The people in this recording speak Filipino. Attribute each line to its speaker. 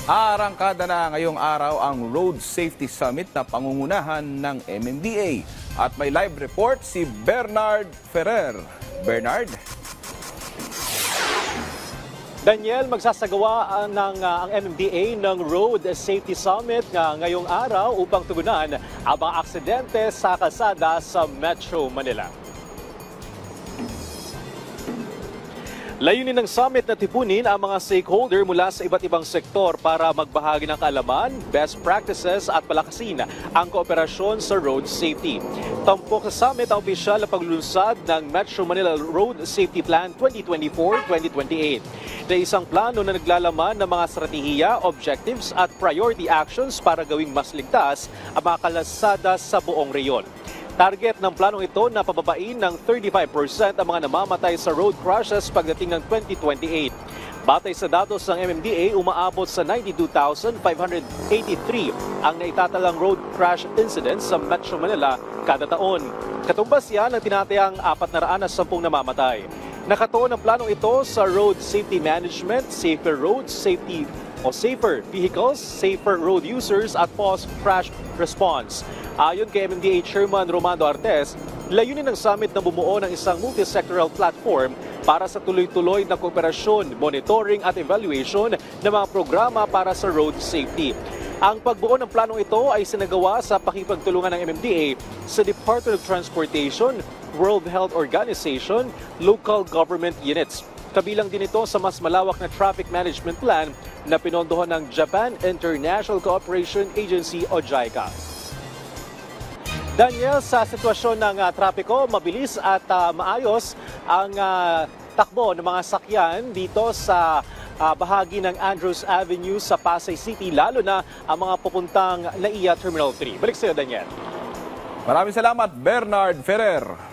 Speaker 1: Arangkada na ngayong araw ang Road Safety Summit na pangungunahan ng MMDA. At may live report si Bernard Ferrer. Bernard?
Speaker 2: Daniel, magsasagawa ang MMDA ng Road Safety Summit ngayong araw upang tugunan ang mga aksidente sa kalsada sa Metro Manila. Layunin ng summit na tipunin ang mga stakeholder mula sa iba't ibang sektor para magbahagi ng kaalaman, best practices at palakasin ang kooperasyon sa road safety. Tampok sa summit ang opisyal na paglulunsad ng Metro Manila Road Safety Plan 2024-2028 na isang plano na naglalaman ng mga estratehiya, objectives at priority actions para gawing mas ligtas ang mga kalsada sa buong reyon. Target ng planong ito na pababain ng 35% ang mga namamatay sa road crashes pagdating ng 2028. Batay sa datos ng MMDA, umaabot sa 92,583 ang naitatalang road crash incidents sa Metro Manila kada taon. Katumbas yan ang tinatayang 410 namamatay. Nakatuon ang planong ito sa road safety management, safer roads, safer vehicles, safer road users at post-crash response. Ayon kay MMDA Chairman Romando Artes, layunin ng summit na bumuo ng isang multi-sectoral platform para sa tuloy-tuloy na kooperasyon, monitoring at evaluation ng mga programa para sa road safety. Ang pagbuo ng planong ito ay sinagawa sa pakikipagtulungan ng MMDA sa Department of Transportation, World Health Organization, local government units. Kabilang din ito sa mas malawak na traffic management plan na pinondohan ng Japan International Cooperation Agency o JICA. Daniel, sa sitwasyon ng trapiko, mabilis at maayos ang takbo ng mga sakyan dito sa bahagi ng Andrews Avenue sa Pasay City, lalo na ang mga pupuntang NAIA Terminal 3. Balik sa iyo, Daniel.
Speaker 1: Maraming salamat, Bernard Ferrer.